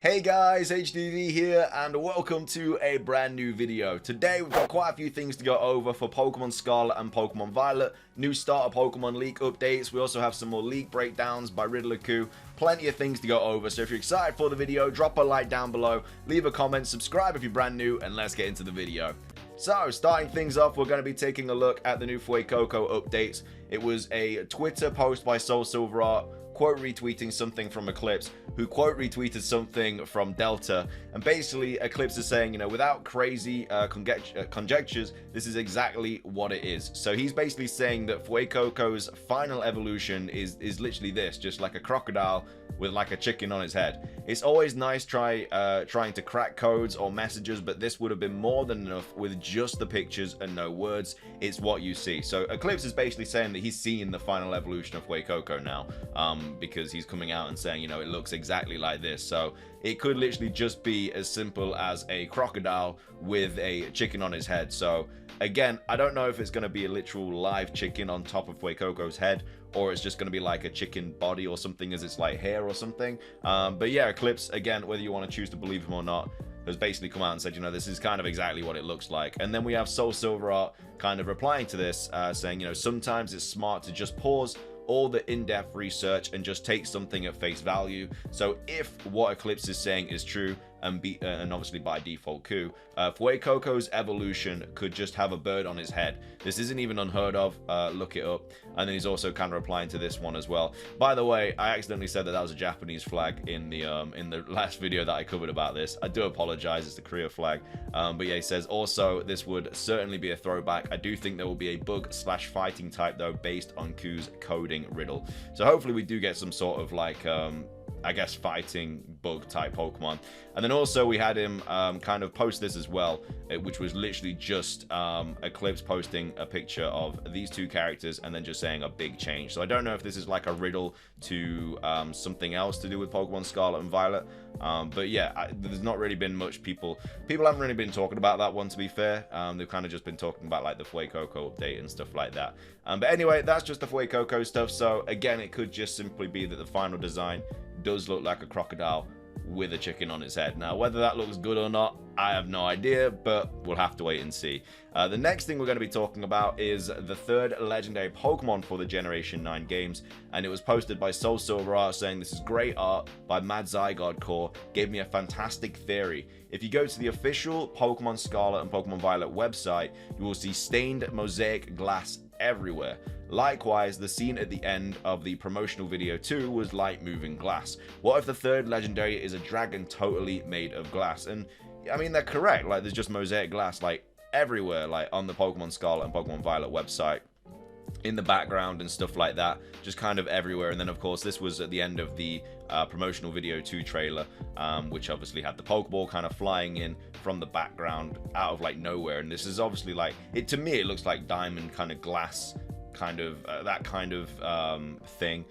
Hey guys, HDvee here, and welcome to a brand new video. Today we've got quite a few things to go over for Pokemon Scarlet and Pokemon Violet, new starter Pokemon leak updates. We also have some more leak breakdowns by Riddler Khu, plenty of things to go over. So if you're excited for the video, drop a like down below, leave a comment, subscribe if you're brand new, and let's get into the video. So, starting things off, we're going to be taking a look at the new Fuecoco updates. It was a Twitter post by Soul Silver Art, quote retweeting something from Eclipse, who quote retweeted something from Delta, and basically Eclipse is saying, you know, without crazy conjectures, this is exactly what it is. So he's basically saying that Fuecoco's final evolution is literally this, just like a crocodile with like a chicken on his head. It's always nice trying to crack codes or messages, but this would have been more than enough with just the pictures and no words. It's what you see. So Eclipse is basically saying that he's seen the final evolution of Fuecoco now, because he's coming out and saying, you know, it looks exactly like this. So it could literally just be as simple as a crocodile with a chicken on his head. So again, I don't know if it's going to be a literal live chicken on top of Fuecoco's head, or it's just going to be like a chicken body or something as its like hair or something. But yeah, Eclipse, again, whether you want to choose to believe him or not, has basically come out and said, you know, this is kind of exactly what it looks like. And then we have Soul Silver Art kind of replying to this, saying, you know, sometimes it's smart to just pause all the in-depth research and just take something at face value. So if what Eclipse is saying is true, and obviously by default Khu, Fuecoco's evolution could just have a bird on his head. This isn't even unheard of. Look it up. And then he's also kind of replying to this one as well. By the way, I accidentally said that was a Japanese flag in the last video that I covered about this. I do apologize. It's the Korea flag. But yeah, he says also this would certainly be a throwback. I do think there will be a bug/fighting type though, based on Khu's coding riddle. So hopefully we do get some sort of like I guess fighting bug type Pokemon. And then also we had him kind of post this as well, which was literally just Eclipse posting a picture of these two characters and then just saying a big change. So I don't know if this is like a riddle to something else to do with Pokemon Scarlet and Violet. But yeah, there's not really been much people haven't really been talking about that one, to be fair. They've kind of just been talking about like the Fuecoco update and stuff like that. But anyway, that's just the Fuecoco stuff. So again, it could just simply be that the final design does look like a crocodile with a chicken on its head. Now, whether that looks good or not, I have no idea, but we'll have to wait and see. The next thing we're going to be talking about is the third legendary Pokemon for the Generation 9 games, and it was posted by Soul Silver Art saying, this is great art by Mad Zygarde Core, gave me a fantastic theory. If you go to the official Pokemon Scarlet and Pokemon Violet website, you will see stained mosaic glass everywhere. Likewise, the scene at the end of the promotional video too was like moving glass. What if the third legendary is a dragon totally made of glass? And I mean, they're correct. Like, there's just mosaic glass like everywhere, like on the Pokemon Scarlet and Pokemon Violet website, in the background and stuff like that, just kind of everywhere. And then of course this was at the end of the promotional video 2 trailer, which obviously had the Pokeball kind of flying in from the background out of like nowhere. And this is obviously like, it to me it looks like diamond kind of glass, kind of that kind of thing.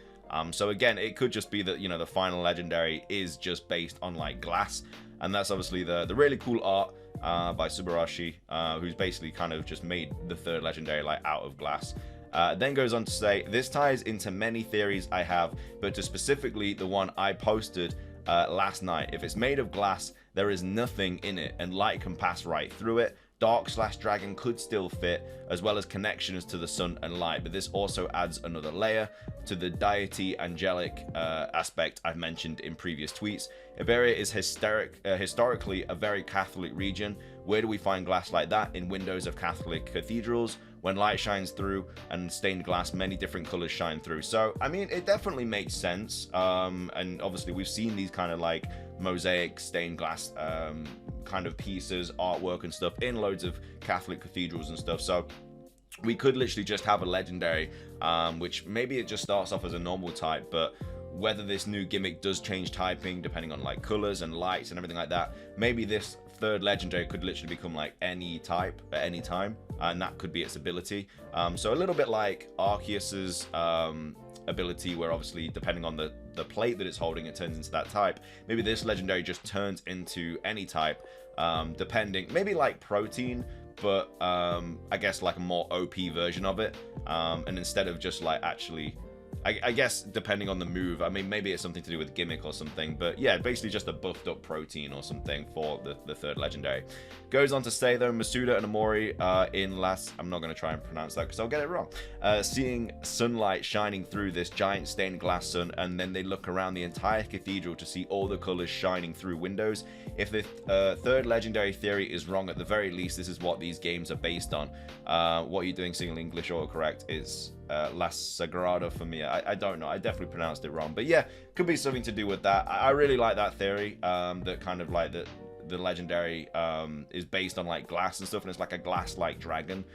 So again, it could just be that, you know, the final legendary is just based on like glass. And that's obviously the really cool art by Subarashi, who's basically kind of just made the third legendary like out of glass. Then goes on to say, this ties into many theories I have, but to specifically the one I posted last night. If it's made of glass, there is nothing in it and light can pass right through it. Dark/dragon could still fit, as well as connections to the sun and light, but this also adds another layer to the deity angelic aspect I've mentioned in previous tweets. Iberia is historically a very Catholic region. Where do we find glass like that? In windows of Catholic cathedrals. When light shines through and stained glass, many different colors shine through. So I mean, it definitely makes sense. And obviously we've seen these kind of like mosaic stained glass kind of pieces, artwork and stuff in loads of Catholic cathedrals and stuff. So we could literally just have a legendary, which maybe it just starts off as a normal type, but whether this new gimmick does change typing depending on like colors and lights and everything like that, maybe this third legendary could literally become like any type at any time, and that could be its ability. So a little bit like Arceus's ability, where obviously depending on the plate that it's holding, it turns into that type. Maybe this legendary just turns into any type, depending, maybe like Protein, but I guess like a more OP version of it. And instead of just like actually I guess depending on the move, I mean, maybe it's something to do with gimmick or something, but yeah, basically just a buffed up protein or something for the third legendary. Goes on to say though, Masuda and Amori in last, I'm not going to try and pronounce that because I'll get it wrong, seeing sunlight shining through this giant stained glass sun, and then they look around the entire cathedral to see all the colors shining through windows. If the third legendary theory is wrong, at the very least, this is what these games are based on. What are you doing, single English autocorrect is La Sagrada for me. I don't know. I definitely pronounced it wrong. But yeah, could be something to do with that. I really like that theory, that kind of like the legendary is based on like glass and stuff, and it's like a glass-like dragon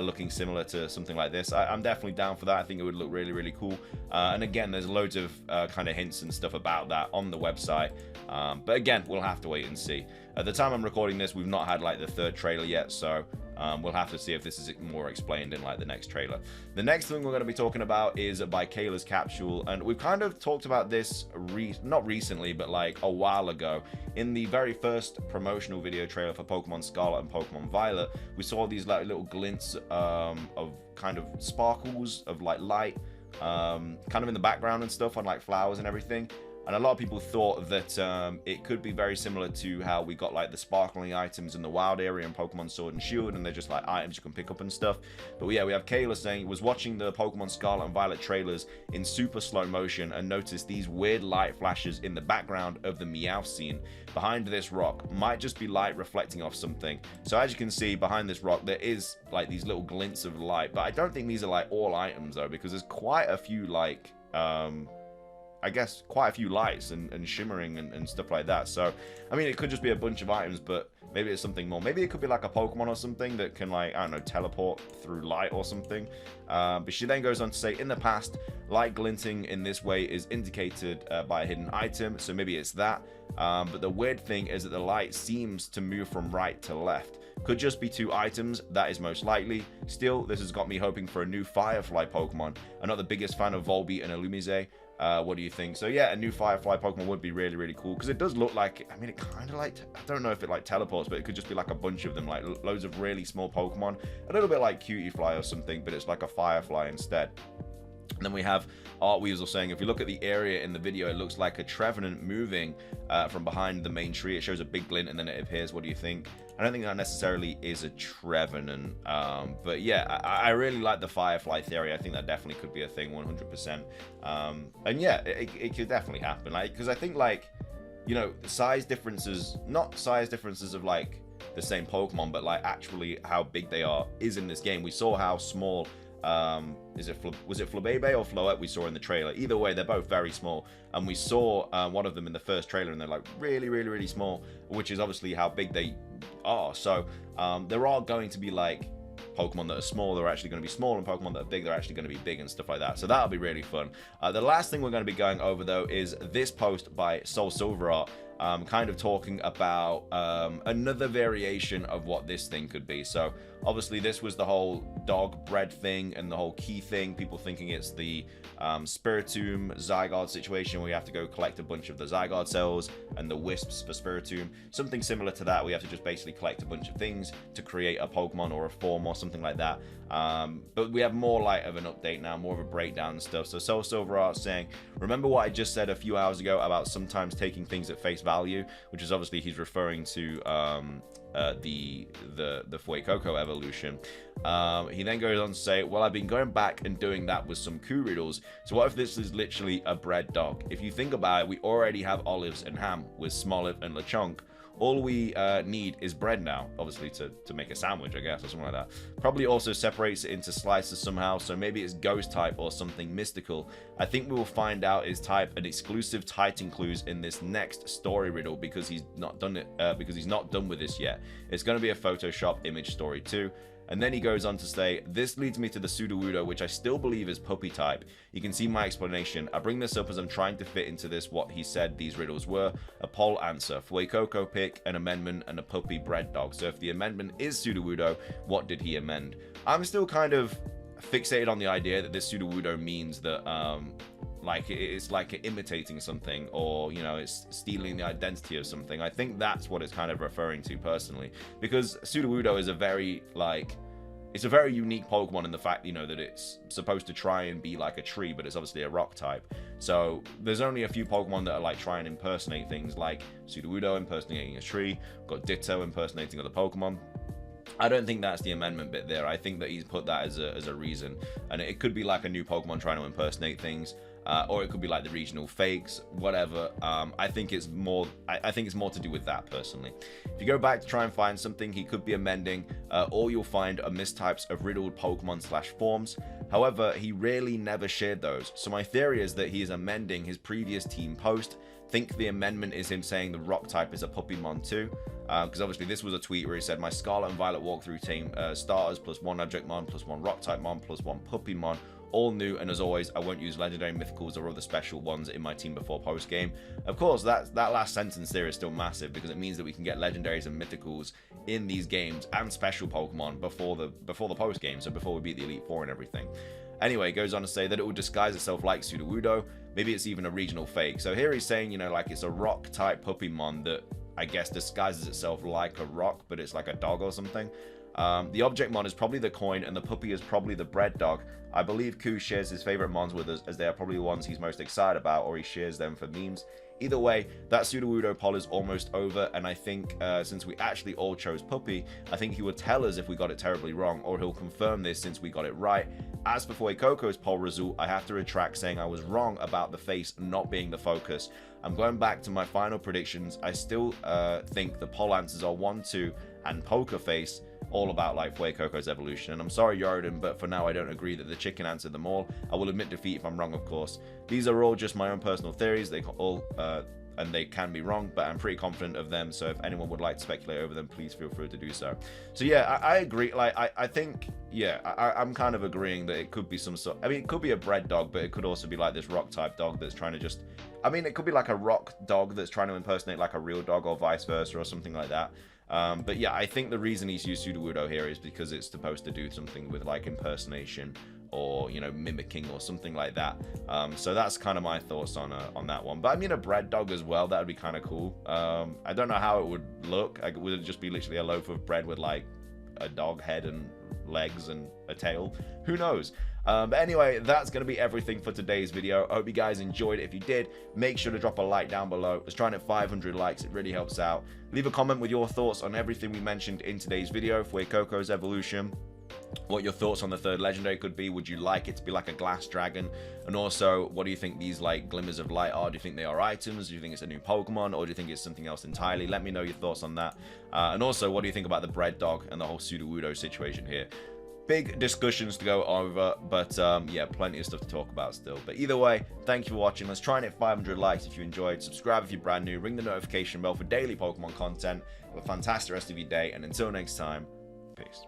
looking similar to something like this. I'm definitely down for that. I think it would look really, really cool. And again, there's loads of kind of hints and stuff about that on the website. But again, we'll have to wait and see. At the time I'm recording this, we've not had like the third trailer yet, so we'll have to see if this is more explained in like the next trailer. The next thing we're going to be talking about is by Kayla's Capsule, and we've kind of talked about this not recently, but like a while ago. In the very first promotional video trailer for Pokemon Scarlet and Pokemon Violet, we saw these like little glints of kind of sparkles of like light kind of in the background and stuff on like flowers and everything. And a lot of people thought that it could be very similar to how we got like the sparkling items in the wild area in Pokemon Sword and Shield, and they're just like items you can pick up and stuff. But yeah, we have Kayla saying he was watching the Pokemon Scarlet and Violet trailers in super slow motion and noticed these weird light flashes in the background of the Meowth scene behind this rock. Might just be light reflecting off something. So as you can see behind this rock, there is like these little glints of light, but I don't think these are like all items though, because there's quite a few like I guess quite a few lights and shimmering and stuff like that. So I mean, it could just be a bunch of items, but maybe it's something more. Maybe it could be like a Pokemon or something that can, like, I don't know, teleport through light or something. But she then goes on to say, in the past, light glinting in this way is indicated by a hidden item, so maybe it's that. But the weird thing is that the light seems to move from right to left. Could just be two items, that is most likely. Still, this has got me hoping for a new Firefly Pokemon. I'm not the biggest fan of Volbeat and Illumise. What do you think? So yeah, a new Firefly Pokemon would be really, really cool, because it does look like, I mean, it kind of like, I don't know if it like teleports, but it could just be like a bunch of them, like loads of really small Pokemon, a little bit like Cutiefly or something, but it's like a Firefly instead. And then we have Art Weasel saying, if you look at the area in the video, it looks like a Trevenant moving from behind the main tree. It shows a big glint and then it appears. What do you think? I don't think that necessarily is a Trevenant. But yeah, I really like the Firefly theory. I think that definitely could be a thing, 100%. And yeah, it could definitely happen. Like, because I think, like, you know, size differences, not size differences of like the same Pokemon, but like actually how big they are is in this game. We saw how small was it Flabebe or Floette we saw in the trailer. Either way, they're both very small, and we saw one of them in the first trailer, and they're like really, really, really small, which is obviously how big they are. So there are going to be like Pokemon that are small, they're actually going to be small, and Pokemon that are big, they're actually going to be big and stuff like that. So that'll be really fun. The last thing we're going to be going over though is this post by Soul Silver Art, kind of talking about another variation of what this thing could be. So obviously this was the whole dog bread thing and the whole key thing, people thinking it's the Spiritomb Zygarde situation where you have to go collect a bunch of the Zygarde cells and the wisps for Spiritomb. Something similar to that, we have to just basically collect a bunch of things to create a Pokemon or a form or something like that. But we have more like of an update now, more of a breakdown and stuff. So Soul Silver Art saying, remember what I just said a few hours ago about sometimes taking things at face value, which is obviously he's referring to the Fuecoco evolution. He then goes on to say, well, I've been going back and doing that with some Khu riddles. So what if this is literally a bread dog? If you think about it, we already have olives and ham with Smoliv and Lechonk. All we need is bread now, obviously to make a sandwich, I guess, or something like that. Probably also separates it into slices somehow, so maybe it's ghost type or something mystical. I think we will find out his type an exclusive Titan clues in this next story riddle, because he's not done it, because he's not done with this yet. It's going to be a Photoshop image story too. And then he goes on to say, this leads me to the Sudowoodo, which I still believe is puppy type. You can see my explanation. I bring this up as I'm trying to fit into this what he said these riddles were. A poll answer, Fuecoco pick, an amendment, and a puppy bread dog. So if the amendment is Sudowoodo, what did he amend? I'm still kind of fixated on the idea that this Sudowoodo means that like it's like imitating something, or, you know, it's stealing the identity of something. I think that's what it's kind of referring to personally, because Sudowoodo is a very, like, it's a very unique Pokemon in the fact, you know, that it's supposed to try and be like a tree, but it's obviously a rock type. So there's only a few Pokemon that are like trying to impersonate things, like Sudowoodo impersonating a tree, got Ditto impersonating other Pokemon. I don't think that's the amendment bit there. I think that he's put that as a reason, and it could be like a new Pokemon trying to impersonate things, or it could be like the regional fakes, whatever. I think it's more. I think it's more to do with that personally. If you go back to try and find something, he could be amending. All you'll find are mistypes of riddled Pokemon / forms. However, he rarely never shared those. So my theory is that he is amending his previous team post. Think the amendment is him saying the rock type is a Puppymon too. Because obviously this was a tweet where he said my Scarlet and Violet walkthrough team starters +1 Objectmon +1 Rock type Mon +1 Puppymon, all new, and as always I won't use legendary mythicals or other special ones in my team before post game. Of course that last sentence there is still massive, because it means that we can get legendaries and mythicals in these games and special Pokemon before the post game, so before we beat the Elite Four and everything. Anyway, it goes on to say that it will disguise itself like Sudowoodo. Maybe it's even a regional fake. So here he's saying, you know, like it's a rock type Puppymon that I guess disguises itself like a rock, but it's like a dog or something. The Objectmon is probably the coin, and the puppy is probably the bread dog. I believe Khu shares his favorite mons with us, as they are probably the ones he's most excited about, or he shares them for memes. Either way, that Sudowoodo poll is almost over, and I think since we actually all chose Puppy, I think he would tell us if we got it terribly wrong, or he'll confirm this since we got it right. As for Fuecoco's poll result, I have to retract saying I was wrong about the face not being the focus. I'm going back to my final predictions. I still think the poll answers are 1, 2, and Poker Face, all about like Fuecoco's evolution. And I'm sorry, Yordan, but for now I don't agree that the chicken answered them all. I will admit defeat if I'm wrong, of course. These are all just my own personal theories. They all and they can be wrong, but I'm pretty confident of them. So if anyone would like to speculate over them, please feel free to do so. So yeah, I agree. Like I think, yeah, I'm kind of agreeing that it could be some sort. I mean, it could be a bread dog, but it could also be like this rock type dog that's trying to just. I mean, it could be like a rock dog that's trying to impersonate like a real dog, or vice versa, or something like that. But yeah, I think the reason he's used Sudowoodo here is because it's supposed to do something with like impersonation, or, you know, mimicking or something like that. So that's kind of my thoughts on that one. But I mean, a bread dog as well, that would be kind of cool. I don't know how it would look. Like, would it just be literally a loaf of bread with like a dog head and legs and a tail? Who knows? But anyway, that's going to be everything for today's video. I hope you guys enjoyed it. If you did, make sure to drop a like down below. Let's try and hit 500 likes. It really helps out. Leave a comment with your thoughts on everything we mentioned in today's video. Fuecoco's evolution, what your thoughts on the third legendary could be. Would you like it to be like a glass dragon? And also, what do you think these like glimmers of light are? Do you think they are items? Do you think it's a new Pokemon, or do you think it's something else entirely? Let me know your thoughts on that. And also, what do you think about the bread dog and the whole Sudowoodo situation here? Big discussions to go over, but yeah, plenty of stuff to talk about still. But either way, thank you for watching. Let's try and hit 500 likes if you enjoyed. Subscribe if you're brand new. Ring the notification bell for daily Pokemon content. Have a fantastic rest of your day, and until next time, peace.